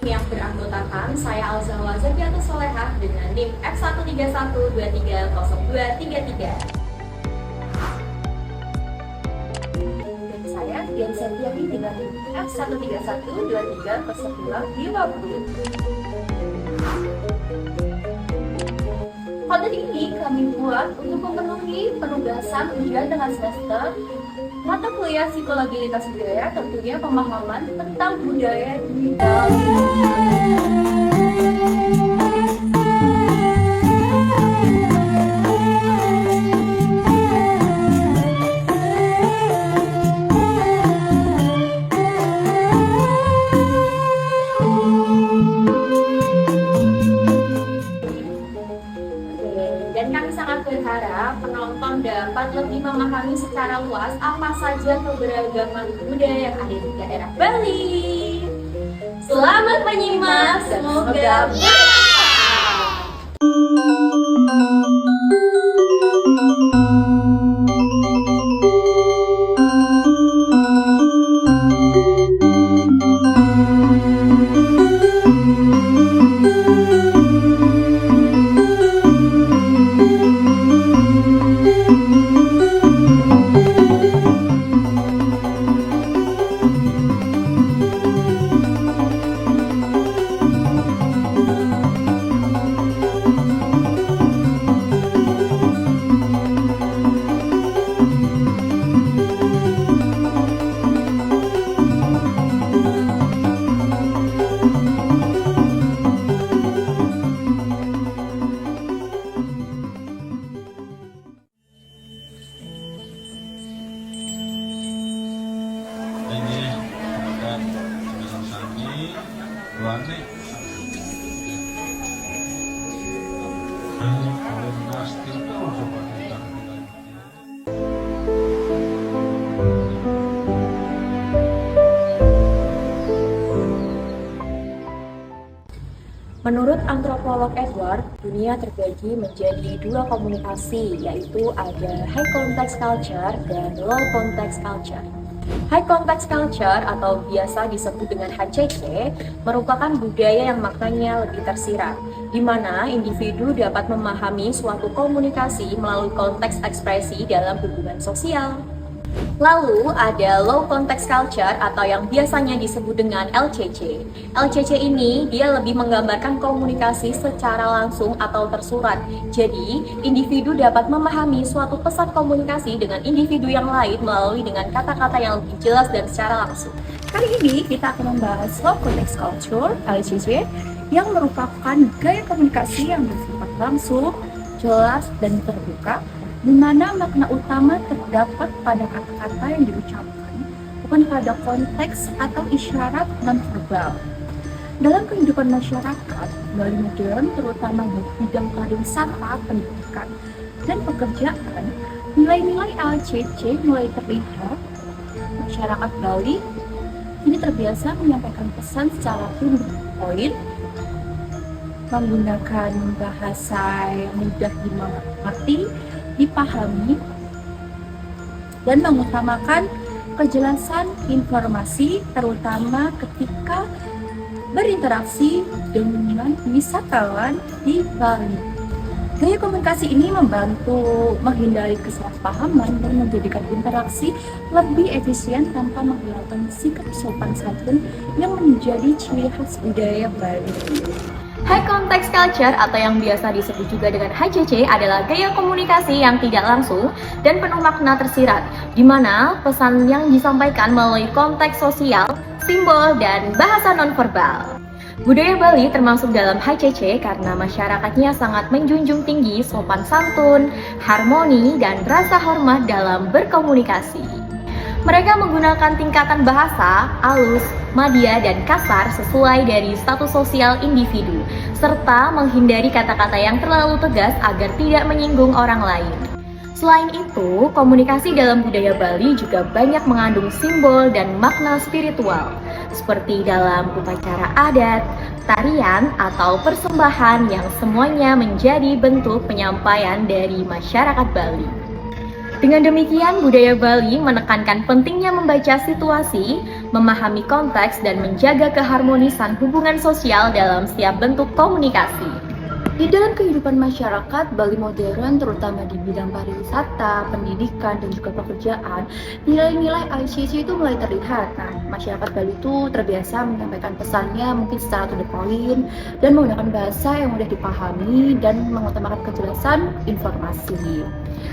yang beranggotakan saya Alzahwa Zakiatus Solehah dengan NIM F131230233. Dan saya Dian Septiani dengan NIM F131230250. Konten ini kami buat untuk memenuhi penugasan ujian dengan semester mata kuliah Psikologi Lintas Budaya, tentunya pemahaman tentang budaya di Dan kami sangat berharap penonton dapat lebih memahami secara luas apa saja keberagaman budaya yang ada di daerah Bali. Selamat menyimak, semoga bermanfaat. Ini kepada teman kami Buane pasti itu coba kita Menurut antropolog Edward, dunia terbagi menjadi dua komunikasi, yaitu ada high context culture dan low context culture. High context culture atau biasa disebut dengan HCC merupakan budaya yang maknanya lebih tersirat, di mana individu dapat memahami suatu komunikasi melalui konteks ekspresi dalam hubungan sosial. Lalu ada low context culture atau yang biasanya disebut dengan LCC. LCC ini dia lebih menggambarkan komunikasi secara langsung atau tersurat. Jadi, individu dapat memahami suatu pesan komunikasi dengan individu yang lain melalui dengan kata-kata yang lebih jelas dan secara langsung. Kali ini kita akan membahas low context culture (LCC) yang merupakan gaya komunikasi yang bersifat langsung, jelas dan terbuka, di mana makna utama terdapat pada kata-kata yang diucapkan, bukan pada konteks atau isyarat non-verbal. Dalam kehidupan masyarakat, Bali modern terutama di bidang pariwisata, pendidikan, dan pekerjaan, nilai-nilai LCC mulai terlihat. Masyarakat Bali ini terbiasa menyampaikan pesan secara to the point, menggunakan bahasa yang mudah dimengerti, dipahami, dan mengutamakan kejelasan informasi terutama ketika berinteraksi dengan wisatawan di Bali. Gaya komunikasi ini membantu menghindari kesalahpahaman dan menjadikan interaksi lebih efisien tanpa menghilangkan sikap sopan santun yang menjadi ciri khas budaya Bali. High context culture atau yang biasa disebut juga dengan HCC adalah gaya komunikasi yang tidak langsung dan penuh makna tersirat, di mana pesan yang disampaikan melalui konteks sosial, simbol, dan bahasa nonverbal. Budaya Bali termasuk dalam HCC karena masyarakatnya sangat menjunjung tinggi sopan santun, harmoni, dan rasa hormat dalam berkomunikasi. Mereka menggunakan tingkatan bahasa, halus, madya, dan kasar sesuai dari status sosial individu, serta menghindari kata-kata yang terlalu tegas agar tidak menyinggung orang lain. Selain itu, komunikasi dalam budaya Bali juga banyak mengandung simbol dan makna spiritual, seperti dalam upacara adat, tarian, atau persembahan yang semuanya menjadi bentuk penyampaian dari masyarakat Bali. Dengan demikian, budaya Bali menekankan pentingnya membaca situasi, memahami konteks, dan menjaga keharmonisan hubungan sosial dalam setiap bentuk komunikasi. Di dalam kehidupan masyarakat Bali modern, terutama di bidang pariwisata, pendidikan, dan juga pekerjaan, nilai-nilai ICC itu mulai terlihat. Nah, masyarakat Bali itu terbiasa menyampaikan pesannya mungkin secara to the point dan menggunakan bahasa yang mudah dipahami dan mengutamakan kejelasan informasi.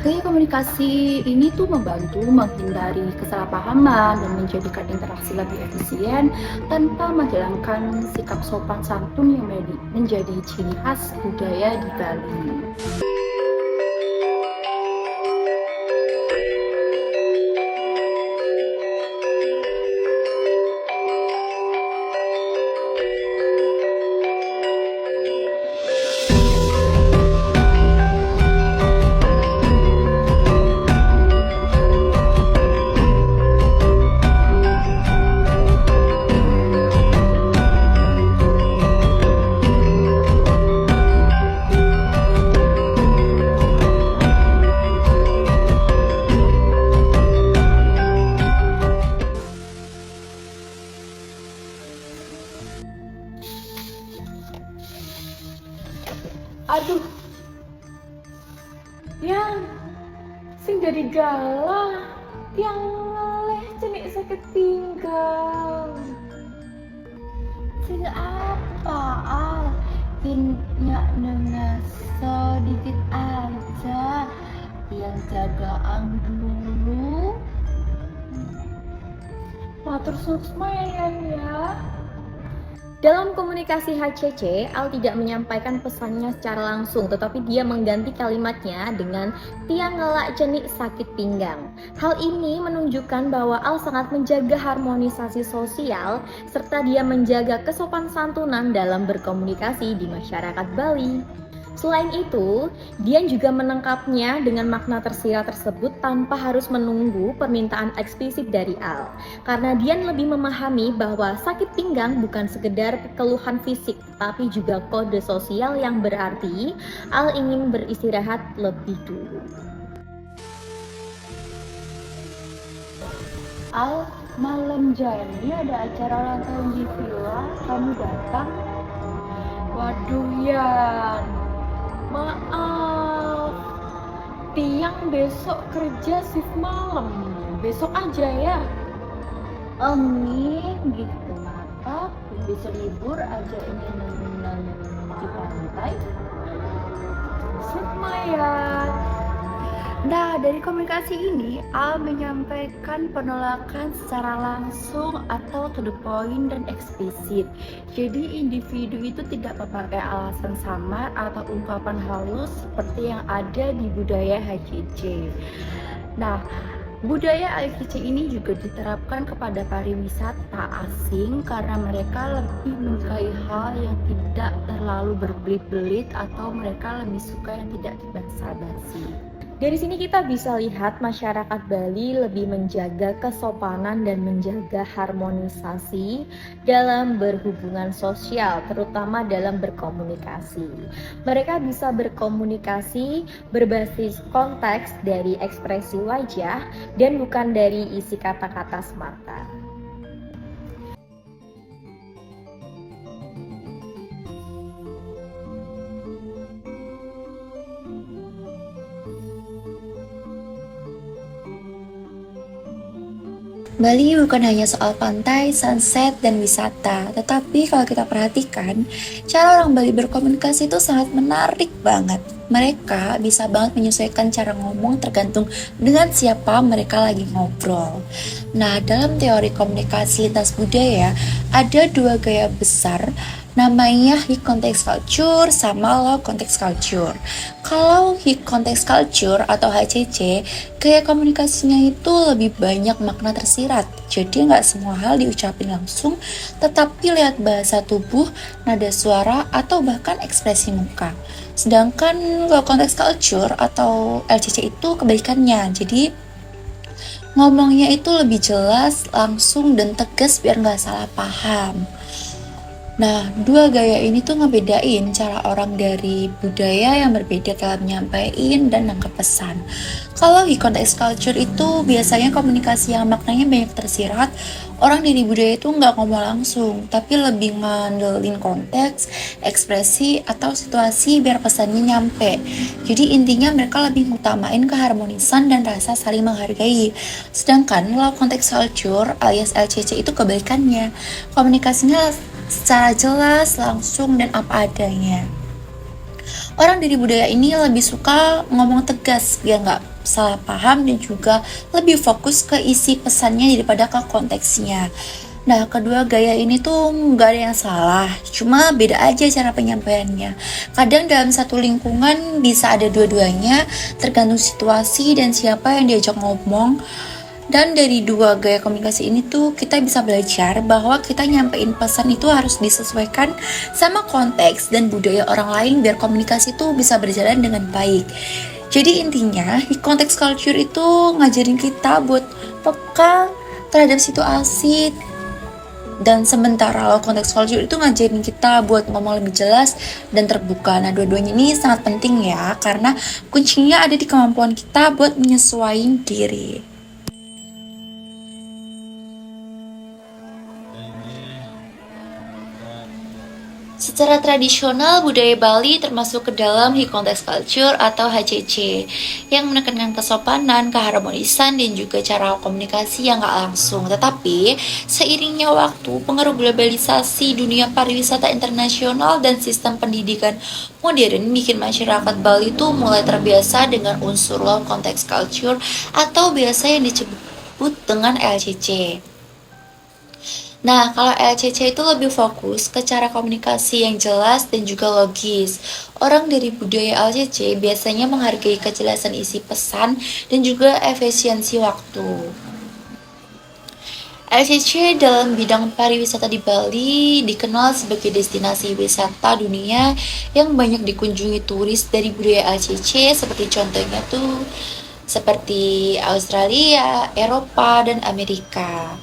Gaya komunikasi ini tuh membantu menghindari kesalahpahaman dan menjadikan interaksi lebih efisien tanpa menghilangkan sikap sopan santun yang menjadi ciri khas budaya di Bali. Aduh, yang sing jadi galah, yang ngaleh cenik sakit pinggang. Sing apa al? Pinyak nengaso dikit aja. Yang jagaan dulu. Matur suksma ya. Dalam komunikasi HCC, Al tidak menyampaikan pesannya secara langsung, tetapi dia mengganti kalimatnya dengan tiang ngelak cenik sakit pinggang. Hal ini menunjukkan bahwa Al sangat menjaga harmonisasi sosial, serta dia menjaga kesopan santunan dalam berkomunikasi di masyarakat Bali. Selain itu, Dian juga menangkapnya dengan makna tersirat tersebut tanpa harus menunggu permintaan eksplisit dari Al. Karena Dian lebih memahami bahwa sakit pinggang bukan sekedar keluhan fisik, tapi juga kode sosial yang berarti Al ingin beristirahat lebih dulu. Al, malam jadi ada acara ulang tahun di villa, kamu datang? Waduh Yan, maaf, Tiang besok kerja shift malam, besok aja ya. Gitu kenapa? Bisa libur aja ini nemenin di pantai? Sip Maya. Nah, dari komunikasi ini, Al menyampaikan penolakan secara langsung atau to the point dan eksplisit. Jadi individu itu tidak memakai alasan samar atau ungkapan halus seperti yang ada di budaya HCC. Nah, budaya HCC ini juga diterapkan kepada pariwisata asing karena mereka lebih menyukai hal yang tidak terlalu berbelit-belit atau mereka lebih suka yang tidak dibasa-basi. Dari sini kita bisa lihat masyarakat Bali lebih menjaga kesopanan dan menjaga harmonisasi dalam berhubungan sosial, terutama dalam berkomunikasi. Mereka bisa berkomunikasi berbasis konteks dari ekspresi wajah dan bukan dari isi kata-kata semata. Bali bukan hanya soal pantai, sunset, dan wisata, tetapi kalau kita perhatikan, cara orang Bali berkomunikasi itu sangat menarik banget. Mereka bisa banget menyesuaikan cara ngomong tergantung dengan siapa mereka lagi ngobrol. Nah, dalam teori komunikasi lintas budaya, ada dua gaya besar, namanya high context culture sama low context culture. Kalau high context culture atau HCC, gaya komunikasinya itu lebih banyak makna tersirat. Jadi nggak semua hal diucapin langsung, tetapi lihat bahasa tubuh, nada suara, atau bahkan ekspresi muka. Sedangkan low context culture atau LCC itu kebalikannya. Jadi ngomongnya itu lebih jelas, langsung, dan tegas biar nggak salah paham. Nah, dua gaya ini tuh ngebedain cara orang dari budaya yang berbeda dalam nyampein dan nangkep pesan. Kalau di konteks culture itu biasanya komunikasi yang maknanya banyak tersirat, orang dari budaya itu nggak ngomong langsung, tapi lebih ngandelin konteks, ekspresi, atau situasi biar pesannya nyampe. Jadi intinya mereka lebih ngutamain keharmonisan dan rasa saling menghargai. Sedangkan kalau konteks culture alias LCC itu kebalikannya. Komunikasinya secara jelas, langsung, dan apa adanya. Orang dari budaya ini lebih suka ngomong tegas biar nggak salah paham dan juga lebih fokus ke isi pesannya daripada ke konteksnya. Nah, kedua gaya ini tuh nggak ada yang salah, cuma beda aja cara penyampaiannya. Kadang dalam satu lingkungan bisa ada dua-duanya, tergantung situasi dan siapa yang diajak ngomong. Dan dari dua gaya komunikasi ini tuh kita bisa belajar bahwa kita nyampein pesan itu harus disesuaikan sama konteks dan budaya orang lain biar komunikasi itu bisa berjalan dengan baik. Jadi intinya, konteks culture itu ngajarin kita buat peka terhadap situasi, dan sementara lo konteks culture itu ngajarin kita buat ngomong lebih jelas dan terbuka. Nah, dua-duanya ini sangat penting ya, karena kuncinya ada di kemampuan kita buat menyesuaikan diri. Secara tradisional, budaya Bali termasuk ke dalam konteks culture atau HCC yang menekankan kesopanan, keharmonisan, dan juga cara komunikasi yang gak langsung. Tetapi, seiringnya waktu, pengaruh globalisasi, dunia pariwisata internasional, dan sistem pendidikan modern bikin masyarakat Bali itu mulai terbiasa dengan unsur low konteks culture atau biasa yang disebut dengan LCC. Nah, kalau LCC itu lebih fokus ke cara komunikasi yang jelas dan juga logis. Orang dari budaya LCC biasanya menghargai kejelasan isi pesan dan juga efisiensi waktu. LCC dalam bidang pariwisata di Bali dikenal sebagai destinasi wisata dunia yang banyak dikunjungi turis dari budaya LCC, seperti contohnya tuh seperti Australia, Eropa, dan Amerika.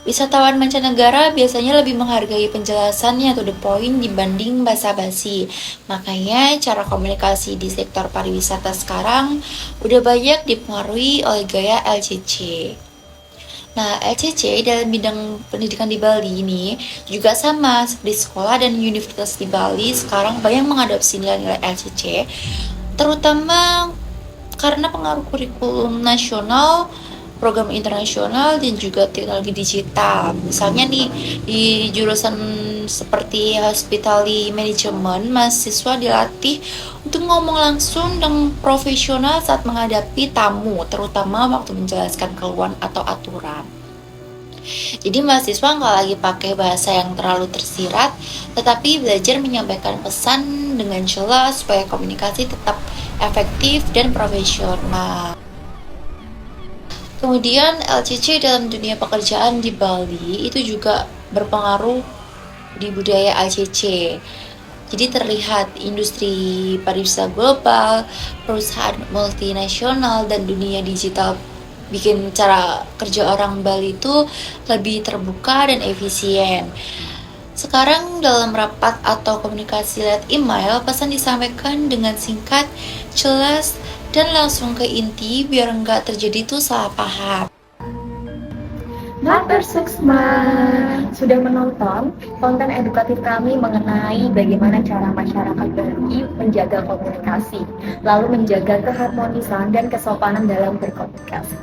Wisatawan mancanegara biasanya lebih menghargai penjelasan yang to the point dibanding basa-basi. Makanya cara komunikasi di sektor pariwisata sekarang udah banyak dipengaruhi oleh gaya LCC. Nah, LCC dalam bidang pendidikan di Bali ini juga sama seperti sekolah dan universitas di Bali sekarang banyak mengadopsi nilai-nilai LCC, terutama karena pengaruh kurikulum nasional, program internasional, dan juga teknologi digital. Misalnya nih, di jurusan seperti hospitality management, mahasiswa dilatih untuk ngomong langsung dan profesional saat menghadapi tamu, terutama waktu menjelaskan keluhan atau aturan. Jadi mahasiswa nggak lagi pakai bahasa yang terlalu tersirat, tetapi belajar menyampaikan pesan dengan jelas supaya komunikasi tetap efektif dan profesional. Kemudian LCC dalam dunia pekerjaan di Bali itu juga berpengaruh di budaya LCC. Jadi terlihat industri pariwisata global, perusahaan multinasional, dan dunia digital bikin cara kerja orang Bali itu lebih terbuka dan efisien. Sekarang dalam rapat atau komunikasi lewat email, pesan disampaikan dengan singkat, jelas, dan langsung ke inti biar nggak terjadi tuh salah paham. Mater Suksma sudah menonton konten edukatif kami mengenai bagaimana cara masyarakat Bali menjaga komunikasi, lalu menjaga keharmonisan dan kesopanan dalam berkomunikasi.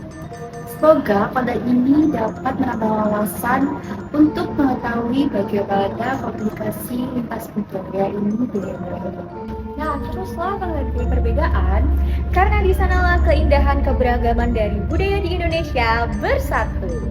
Semoga konten ini dapat menambah wawasan untuk mengetahui bagaimana komunikasi lintas budaya ini dimulai. Nah, teruslah menghargai perbedaan, karena di sanalah keindahan keberagaman dari budaya di Indonesia bersatu.